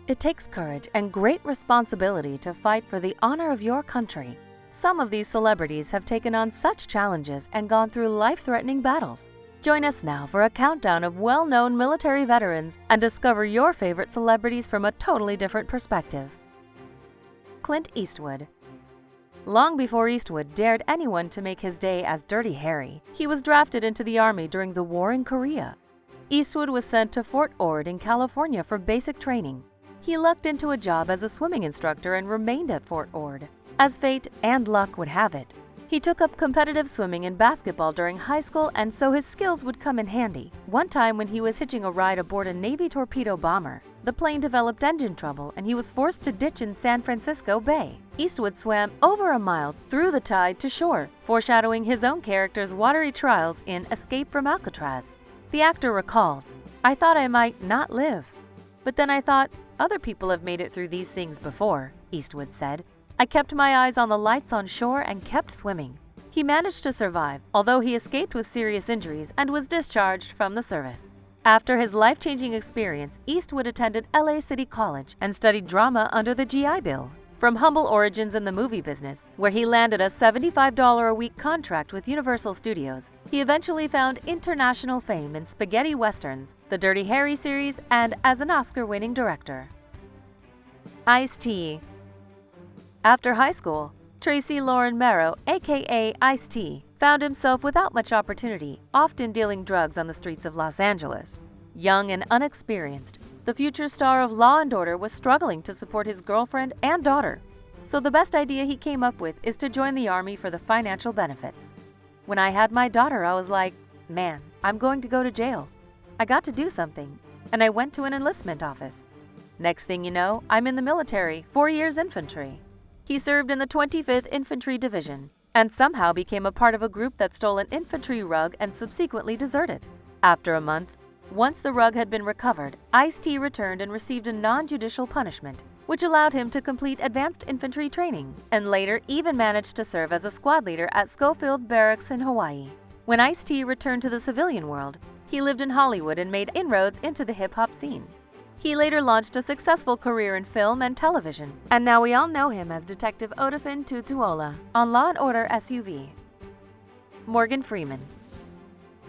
It takes courage and great responsibility to fight for the honor of your country. Some of these celebrities have taken on such challenges and gone through life-threatening battles. Join us now for a countdown of well-known military veterans and discover your favorite celebrities from a totally different perspective. Clint Eastwood. Long before Eastwood dared anyone to make his day as Dirty Harry, he was drafted into the Army during the war in Korea. Eastwood was sent to Fort Ord in California for basic training. He lucked into a job as a swimming instructor and remained at Fort Ord. As fate and luck would have it, he took up competitive swimming and basketball during high school, and so his skills would come in handy. One time when he was hitching a ride aboard a Navy torpedo bomber, the plane developed engine trouble and he was forced to ditch in San Francisco Bay. Eastwood swam over a mile through the tide to shore, foreshadowing his own character's watery trials in Escape from Alcatraz. The actor recalls, "I thought I might not live. But then I thought, other people have made it through these things before," Eastwood said. "I kept my eyes on the lights on shore and kept swimming." He managed to survive, although he escaped with serious injuries and was discharged from the service. After his life-changing experience, Eastwood attended LA City College and studied drama under the GI Bill. From humble origins in the movie business, where he landed a $75 a week contract with Universal Studios, he eventually found international fame in spaghetti westerns, the Dirty Harry series, and as an Oscar-winning director. Ice-T. After high school, Tracy Lauren Merrow, aka Ice-T, found himself without much opportunity, often dealing drugs on the streets of Los Angeles. Young and unexperienced, the future star of Law & Order was struggling to support his girlfriend and daughter. So the best idea he came up with is to join the Army for the financial benefits. "When I had my daughter, I was like, man, I'm going to go to jail. I got to do something, and I went to an enlistment office. Next thing you know, I'm in the military, 4 years infantry." He served in the 25th Infantry Division and somehow became a part of a group that stole an infantry rug and subsequently deserted. After a month, once the rug had been recovered, Ice-T returned and received a non-judicial punishment, which allowed him to complete advanced infantry training, and later even managed to serve as a squad leader at Schofield Barracks in Hawaii. When Ice-T returned to the civilian world, he lived in Hollywood and made inroads into the hip-hop scene. He later launched a successful career in film and television, and now we all know him as Detective Odafin Tutuola on Law & Order SVU. Morgan Freeman.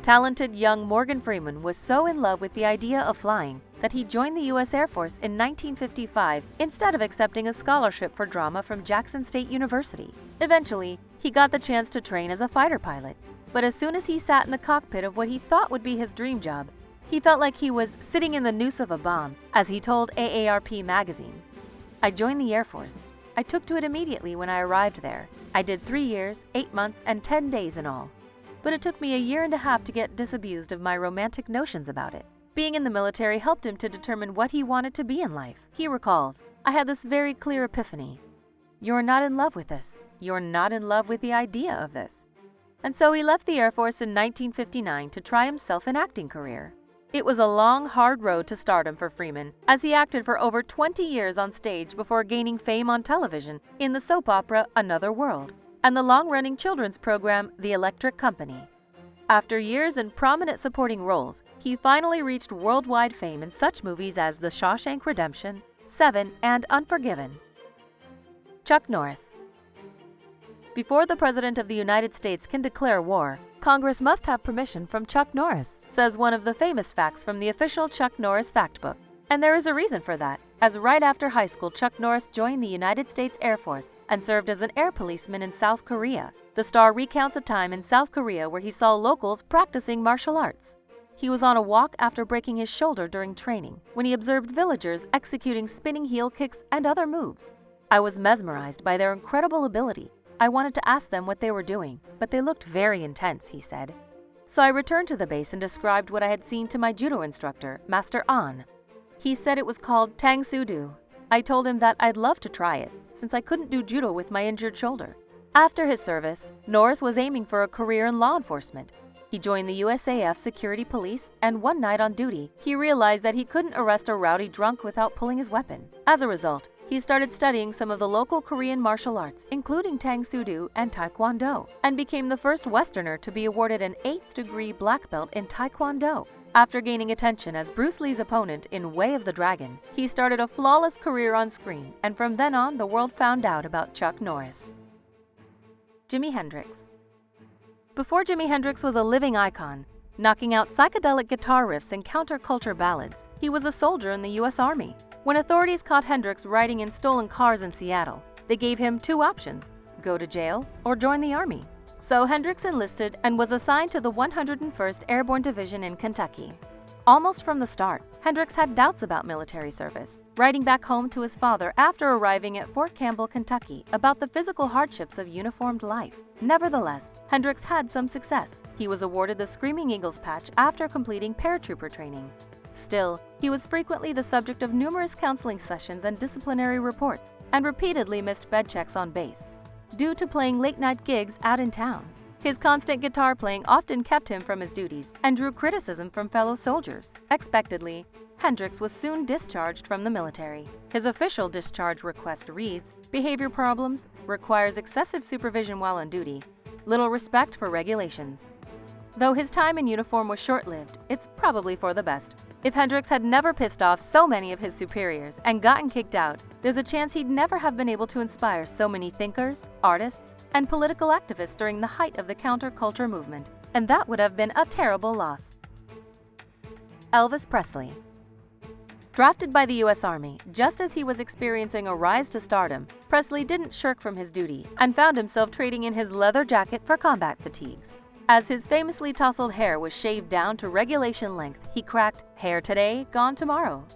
Talented young Morgan Freeman was so in love with the idea of flying that he joined the U.S. Air Force in 1955 instead of accepting a scholarship for drama from Jackson State University. Eventually, he got the chance to train as a fighter pilot, but as soon as he sat in the cockpit of what he thought would be his dream job, he felt like he was sitting in the noose of a bomb, as he told AARP magazine. "I joined the Air Force. I took to it immediately when I arrived there. I did 3 years, 8 months, and 10 days in all. But it took me a year and a half to get disabused of my romantic notions about it. Being in the military helped him to determine what he wanted to be in life." He recalls, "I had this very clear epiphany. You're not in love with this. You're not in love with the idea of this." And so he left the Air Force in 1959 to try himself an acting career. It was a long, hard road to stardom for Freeman, as he acted for over 20 years on stage before gaining fame on television in the soap opera Another World and the long-running children's program The Electric Company. After years in prominent supporting roles, he finally reached worldwide fame in such movies as The Shawshank Redemption, Seven, and Unforgiven. Chuck Norris. Before the President of the United States can declare war, Congress must have permission from Chuck Norris, says one of the famous facts from the official Chuck Norris Factbook. And there is a reason for that, as right after high school, Chuck Norris joined the United States Air Force and served as an air policeman in South Korea. The star recounts a time in South Korea where he saw locals practicing martial arts. He was on a walk after breaking his shoulder during training, when he observed villagers executing spinning heel kicks and other moves. "I was mesmerized by their incredible ability. I wanted to ask them what they were doing, but they looked very intense," he said. "So I returned to the base and described what I had seen to my judo instructor, Master An. He said it was called Tang Soo Do. I told him that I'd love to try it, since I couldn't do judo with my injured shoulder." After his service, Norris was aiming for a career in law enforcement. He joined the USAF Security Police, and one night on duty, he realized that he couldn't arrest a rowdy drunk without pulling his weapon. As a result, he started studying some of the local Korean martial arts, including Tang Soo Do and Taekwondo, and became the first Westerner to be awarded an 8th degree black belt in Taekwondo. After gaining attention as Bruce Lee's opponent in Way of the Dragon, he started a flawless career on screen, and from then on, the world found out about Chuck Norris. Jimi Hendrix. Before Jimi Hendrix was a living icon, knocking out psychedelic guitar riffs and counterculture ballads, he was a soldier in the U.S. Army. When authorities caught Hendrix riding in stolen cars in Seattle, they gave him two options: go to jail or join the Army. So Hendrix enlisted and was assigned to the 101st Airborne Division in Kentucky. Almost from the start, Hendrix had doubts about military service, writing back home to his father after arriving at Fort Campbell, Kentucky, about the physical hardships of uniformed life. Nevertheless, Hendrix had some success. He was awarded the Screaming Eagles patch after completing paratrooper training. Still, he was frequently the subject of numerous counseling sessions and disciplinary reports, and repeatedly missed bed checks on base, due to playing late-night gigs out in town. His constant guitar playing often kept him from his duties and drew criticism from fellow soldiers. Expectedly, Hendrix was soon discharged from the military. His official discharge request reads, "Behavior problems, requires excessive supervision while on duty, little respect for regulations." Though his time in uniform was short-lived, it's probably for the best. If Hendrix had never pissed off so many of his superiors and gotten kicked out, there's a chance he'd never have been able to inspire so many thinkers, artists, and political activists during the height of the counterculture movement, and that would have been a terrible loss. Elvis Presley. Drafted by the U.S. Army just as he was experiencing a rise to stardom, Presley didn't shirk from his duty and found himself trading in his leather jacket for combat fatigues. As his famously tousled hair was shaved down to regulation length, he cracked, "Hair today, gone tomorrow."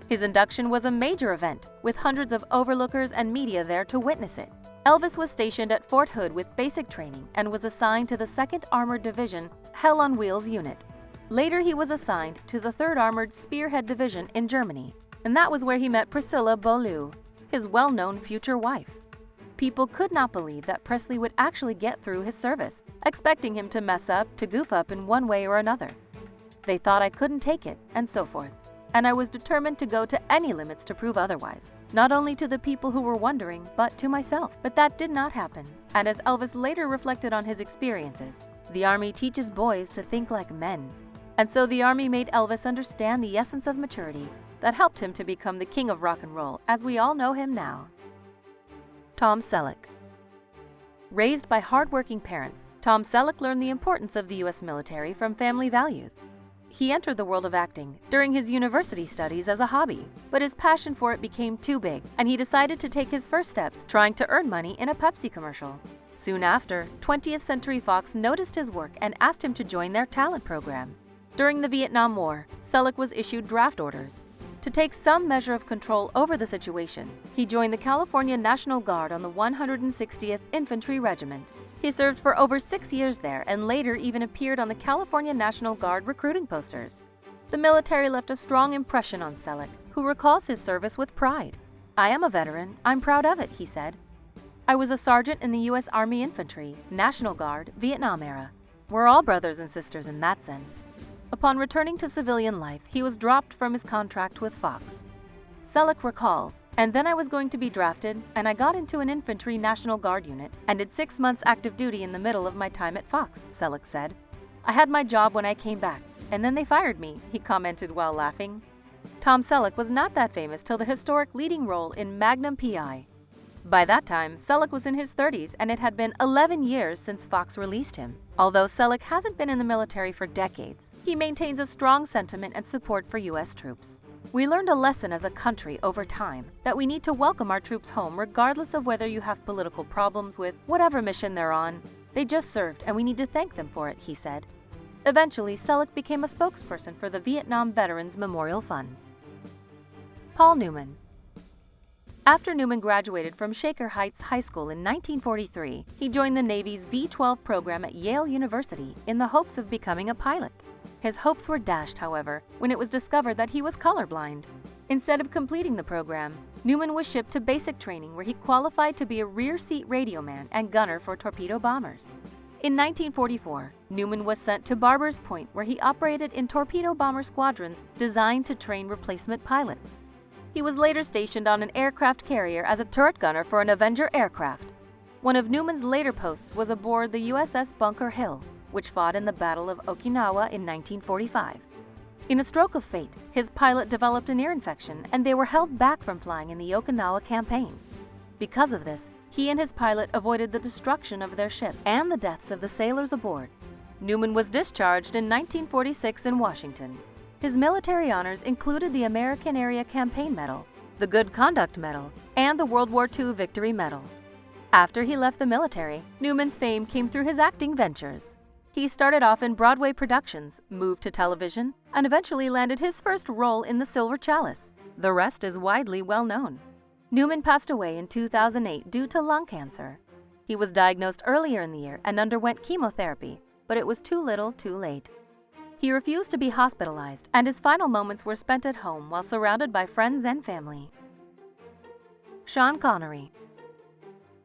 His induction was a major event, with hundreds of overlookers and media there to witness it. Elvis was stationed at Fort Hood with basic training and was assigned to the 2nd Armored Division Hell on Wheels unit. Later, he was assigned to the 3rd Armored Spearhead Division in Germany, and that was where he met Priscilla Beaulieu, his well-known future wife. People could not believe that Presley would actually get through his service, expecting him to mess up, to goof up in one way or another. They thought I couldn't take it, and so forth. And I was determined to go to any limits to prove otherwise, not only to the people who were wondering, but to myself. But that did not happen. And as Elvis later reflected on his experiences, the Army teaches boys to think like men. And so the Army made Elvis understand the essence of maturity that helped him to become the king of rock and roll, as we all know him now. Tom Selleck. Raised by hard-working parents, Tom Selleck learned the importance of the U.S. military from family values. He entered the world of acting during his university studies as a hobby, but his passion for it became too big, and he decided to take his first steps trying to earn money in a Pepsi commercial. Soon after, 20th Century Fox noticed his work and asked him to join their talent program. During the Vietnam War, Selleck was issued draft orders. To take some measure of control over the situation, he joined the California National Guard on the 160th Infantry Regiment. He served for over 6 years there and later even appeared on the California National Guard recruiting posters. The military left a strong impression on Selleck, who recalls his service with pride. "I am a veteran. I'm proud of it," he said. "I was a sergeant in the U.S. Army Infantry, National Guard, Vietnam era. We're all brothers and sisters in that sense." Upon returning to civilian life, he was dropped from his contract with Fox. Selleck recalls, "And then I was going to be drafted, and I got into an infantry National Guard unit and did 6 months active duty in the middle of my time at Fox," Selleck said. "I had my job when I came back, and then they fired me," he commented while laughing. Tom Selleck was not that famous till the historic leading role in Magnum P.I. By that time, Selleck was in his 30s, and it had been 11 years since Fox released him. Although Selleck hasn't been in the military for decades, he maintains a strong sentiment and support for U.S. troops. "We learned a lesson as a country over time that we need to welcome our troops home regardless of whether you have political problems with whatever mission they're on. They just served and we need to thank them for it," he said. Eventually, Selleck became a spokesperson for the Vietnam Veterans Memorial Fund. Paul Newman. After Newman graduated from Shaker Heights High School in 1943, he joined the Navy's V-12 program at Yale University in the hopes of becoming a pilot. His hopes were dashed, however, when it was discovered that he was colorblind. Instead of completing the program, Newman was shipped to basic training where he qualified to be a rear-seat radio man and gunner for torpedo bombers. In 1944, Newman was sent to Barber's Point where he operated in torpedo bomber squadrons designed to train replacement pilots. He was later stationed on an aircraft carrier as a turret gunner for an Avenger aircraft. One of Newman's later posts was aboard the USS Bunker Hill, which fought in the Battle of Okinawa in 1945. In a stroke of fate, his pilot developed an ear infection and they were held back from flying in the Okinawa campaign. Because of this, he and his pilot avoided the destruction of their ship and the deaths of the sailors aboard. Newman was discharged in 1946 in Washington. His military honors included the American Area Campaign Medal, the Good Conduct Medal, and the World War II Victory Medal. After he left the military, Newman's fame came through his acting ventures. He started off in Broadway productions, moved to television, and eventually landed his first role in The Silver Chalice. The rest is widely well known. Newman passed away in 2008 due to lung cancer. He was diagnosed earlier in the year and underwent chemotherapy, but it was too little, too late. He refused to be hospitalized, and his final moments were spent at home while surrounded by friends and family. Sean Connery.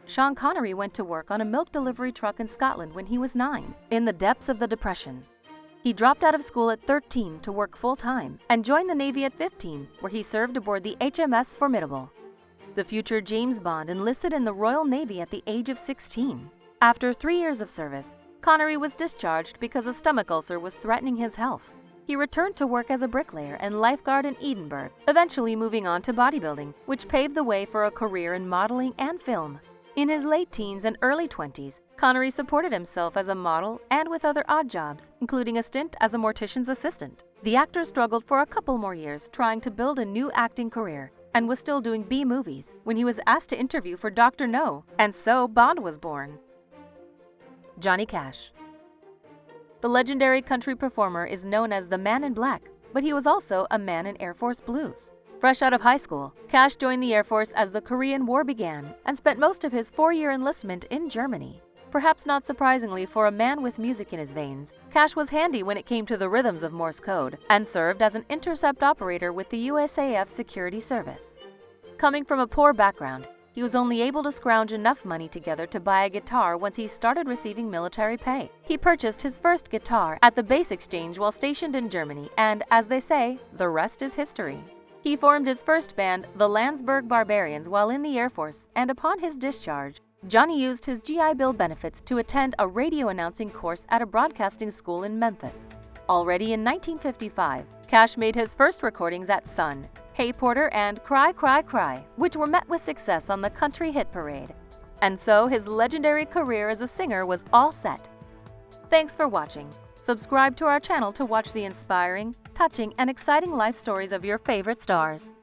Sean Connery went to work on a milk delivery truck in Scotland when he was 9, in the depths of the Depression. He dropped out of school at 13 to work full-time and joined the Navy at 15, where he served aboard the HMS Formidable. The future James Bond enlisted in the Royal Navy at the age of 16. After 3 years of service, Connery was discharged because a stomach ulcer was threatening his health. He returned to work as a bricklayer and lifeguard in Edinburgh, eventually moving on to bodybuilding, which paved the way for a career in modeling and film. In his late teens and early 20s, Connery supported himself as a model and with other odd jobs, including a stint as a mortician's assistant. The actor struggled for a couple more years trying to build a new acting career and was still doing B movies when he was asked to interview for Dr. No, and so Bond was born. Johnny Cash. The legendary country performer is known as the Man in Black, but he was also a man in Air Force blues. Fresh out of high school, Cash joined the Air Force as the Korean War began and spent most of his 4-year enlistment in Germany. Perhaps not surprisingly for a man with music in his veins, Cash was handy when it came to the rhythms of Morse code and served as an intercept operator with the USAF Security Service. Coming from a poor background, he was only able to scrounge enough money together to buy a guitar once he started receiving military pay. He purchased his first guitar at the base exchange while stationed in Germany, and as they say, the rest is history. He formed his first band, the Landsberg Barbarians, while in the Air Force, and upon his discharge, Johnny used his GI Bill benefits to attend a radio announcing course at a broadcasting school in Memphis. Already in 1955, Cash made his first recordings at Sun, Hey Porter, and Cry, Cry, Cry, which were met with success on the country hit parade. And so his legendary career as a singer was all set. Thanks for watching. Subscribe to our channel to watch the inspiring, touching, and exciting life stories of your favorite stars.